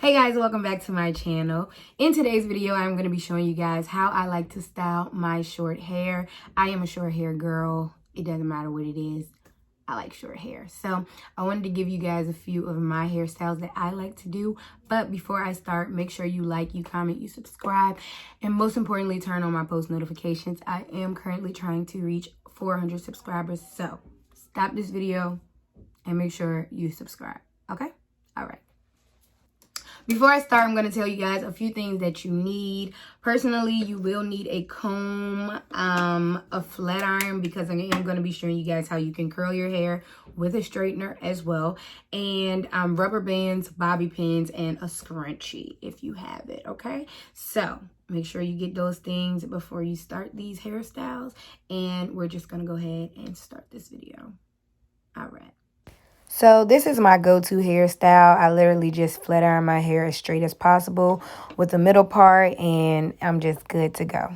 Hey guys, welcome back to my channel. In today's video, I'm going to be showing you guys how I like to style my short hair. I am a short hair girl. It doesn't matter what it is. I like short hair. So I wanted to give you guys a few of my hairstyles that I like to do. But before I start, make sure you like, you comment, you subscribe, and most importantly, turn on my post notifications. I am currently trying to reach 400 subscribers. So stop this video and make sure you subscribe. Okay? All right. Before I start, I'm going to tell you guys a few things that you need. Personally, you will need a comb, a flat iron, because I am going to be showing you guys how you can curl your hair with a straightener as well. And rubber bands, bobby pins, and a scrunchie if you have it, okay? So make sure you get those things before you start these hairstyles. And we're just going to go ahead and start this video. All right. So this is my go-to hairstyle. I literally just flat iron my hair as straight as possible with the middle part, and I'm just good to go.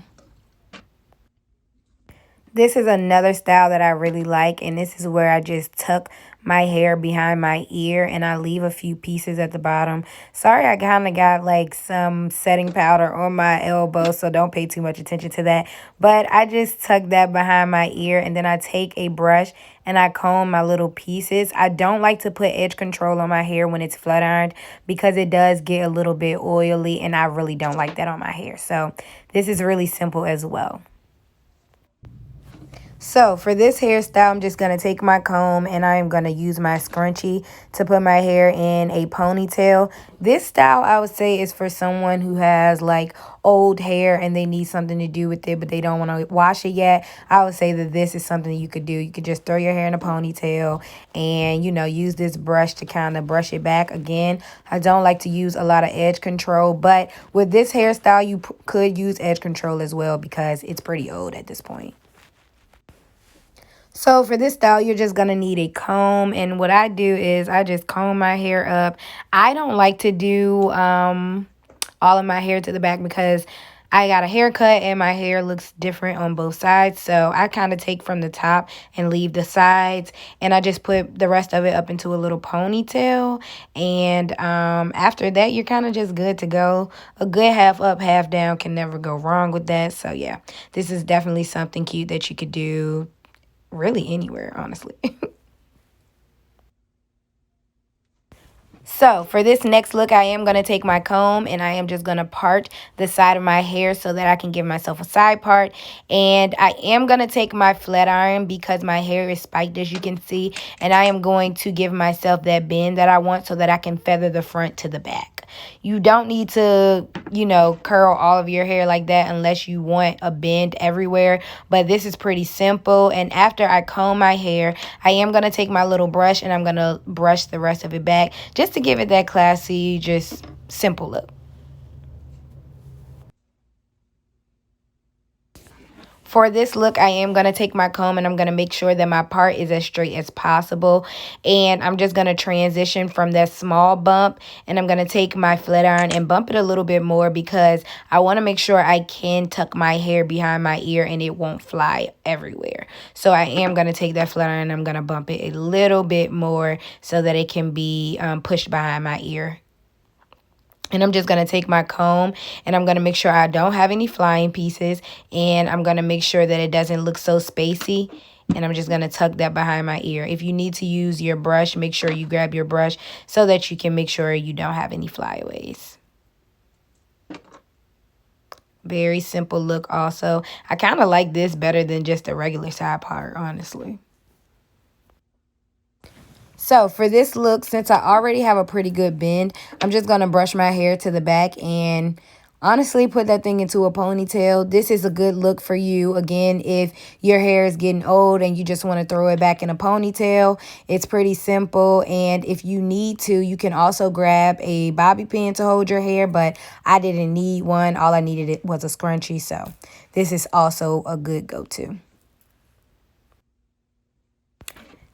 This is another style that I really like, and this is where I just tuck my hair behind my ear and I leave a few pieces at the bottom. Sorry, I kind of got like some setting powder on my elbow, so don't pay too much attention to that. But I just tuck that behind my ear, and then I take a brush and I comb my little pieces. I don't like to put edge control on my hair when it's flat ironed because it does get a little bit oily, and I really don't like that on my hair. So this is really simple as well. So for this hairstyle, I'm just going to take my comb and I am going to use my scrunchie to put my hair in a ponytail. This style, I would say, is for someone who has like old hair and they need something to do with it, but they don't want to wash it yet. I would say that this is something you could do. You could just throw your hair in a ponytail and, use this brush to kind of brush it back. Again, I don't like to use a lot of edge control, but with this hairstyle, you could use edge control as well because it's pretty old at this point. So for this style, you're just going to need a comb. And what I do is I just comb my hair up. I don't like to do all of my hair to the back because I got a haircut and my hair looks different on both sides. So I kind of take from the top and leave the sides. And I just put the rest of it up into a little ponytail. And after that, you're kind of just good to go. A good half up, half down can never go wrong with that. So yeah, this is definitely something cute that you could do really anywhere, honestly. So for this next look, I am going to take my comb and I am just going to part the side of my hair so that I can give myself a side part. And I am going to take my flat iron because my hair is spiked, as you can see. And I am going to give myself that bend that I want so that I can feather the front to the back. You don't need to, curl all of your hair like that unless you want a bend everywhere. But this is pretty simple. And after I comb my hair, I am going to take my little brush and I'm going to brush the rest of it back just to give it that classy, just simple look. For this look, I am going to take my comb and I'm going to make sure that my part is as straight as possible. And I'm just going to transition from that small bump. And I'm going to take my flat iron and bump it a little bit more because I want to make sure I can tuck my hair behind my ear and it won't fly everywhere. So I am going to take that flat iron and I'm going to bump it a little bit more so that it can be pushed behind my ear. And I'm just going to take my comb and I'm going to make sure I don't have any flying pieces. And I'm going to make sure that it doesn't look so spacey. And I'm just going to tuck that behind my ear. If you need to use your brush, make sure you grab your brush so that you can make sure you don't have any flyaways. Very simple look also. I kind of like this better than just a regular side part, honestly. So for this look, since I already have a pretty good bend, I'm just going to brush my hair to the back and honestly put that thing into a ponytail. This is a good look for you. Again, if your hair is getting old and you just want to throw it back in a ponytail, it's pretty simple. And if you need to, you can also grab a bobby pin to hold your hair, but I didn't need one. All I needed was a scrunchie. So this is also a good go-to.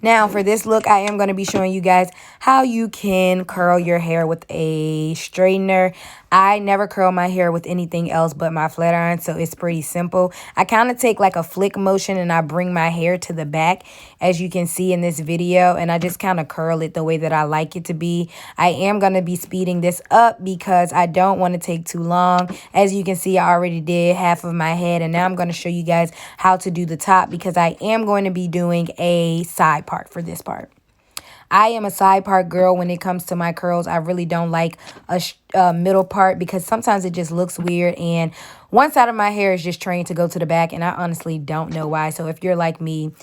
Now for this look, I am going to be showing you guys how you can curl your hair with a straightener. I never curl my hair with anything else but my flat iron, so it's pretty simple. I kind of take like a flick motion and I bring my hair to the back, as you can see in this video, and I just kind of curl it the way that I like it to be. I am going to be speeding this up because I don't want to take too long. As you can see, I already did half of my head, and now I'm going to show you guys how to do the top because I am going to be doing a side part for this part. I am a side part girl when it comes to my curls. I really don't like a middle part because sometimes it just looks weird, and one side of my hair is just trained to go to the back, and I honestly don't know why. So if you're like me,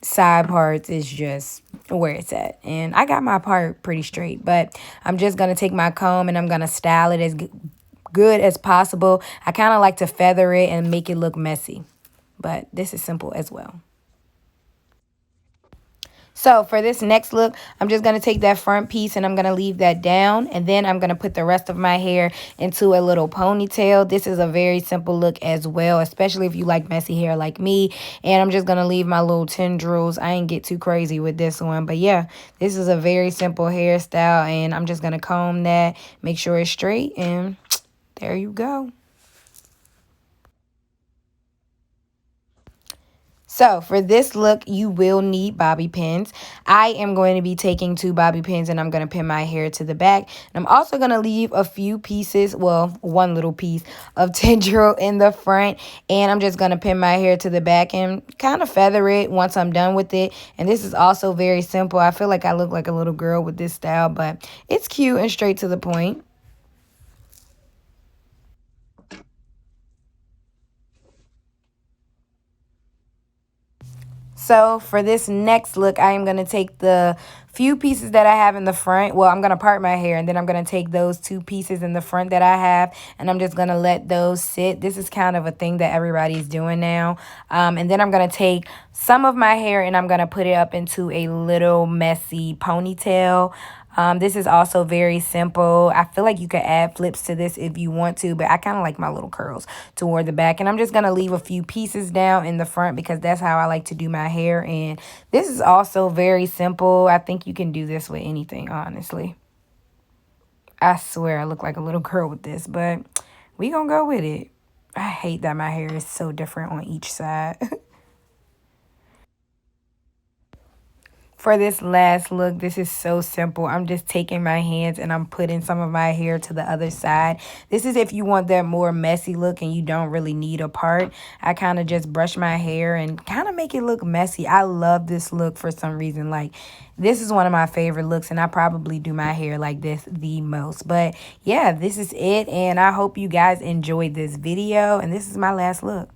side parts is just where it's at, and I got my part pretty straight, but I'm just going to take my comb and I'm going to style it as good as possible. I kind of like to feather it and make it look messy, but this is simple as well. So for this next look, I'm just going to take that front piece and I'm going to leave that down. And then I'm going to put the rest of my hair into a little ponytail. This is a very simple look as well, especially if you like messy hair like me. And I'm just going to leave my little tendrils. I ain't get too crazy with this one. But yeah, this is a very simple hairstyle. And I'm just going to comb that, make sure it's straight. And there you go. So for this look, you will need bobby pins. I am going to be taking 2 bobby pins and I'm going to pin my hair to the back. And I'm also going to leave a few pieces, well, one little piece of tendril in the front. And I'm just going to pin my hair to the back and kind of feather it once I'm done with it. And this is also very simple. I feel like I look like a little girl with this style, but it's cute and straight to the point. So for this next look, I am going to take the few pieces that I have in the front. Well, I'm going to part my hair, and then I'm going to take those 2 pieces in the front that I have, and I'm just going to let those sit. This is kind of a thing that everybody's doing now. And then I'm going to take some of my hair, and I'm going to put it up into a little messy ponytail. This is also very simple. I feel like you could add flips to this if you want to, but I kind of like my little curls toward the back. And I'm just going to leave a few pieces down in the front because that's how I like to do my hair. And this is also very simple. I think you can do this with anything, honestly. I swear I look like a little girl with this, but we gonna go with it. I hate that my hair is so different on each side. For this last look, this is so simple. I'm just taking my hands and I'm putting some of my hair to the other side. This is if you want that more messy look and you don't really need a part. I kind of just brush my hair and kind of make it look messy. I love this look for some reason. Like, this is one of my favorite looks, and I probably do my hair like this the most. But yeah, this is it, and I hope you guys enjoyed this video, and this is my last look.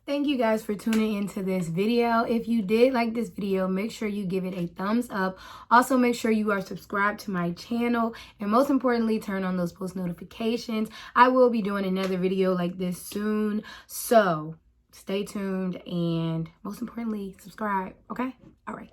Thank you guys for tuning into this video. If you did like this video, make sure you give it a thumbs up. Also, make sure you are subscribed to my channel. And most importantly, turn on those post notifications. I will be doing another video like this soon. So stay tuned and most importantly, subscribe. Okay? All right.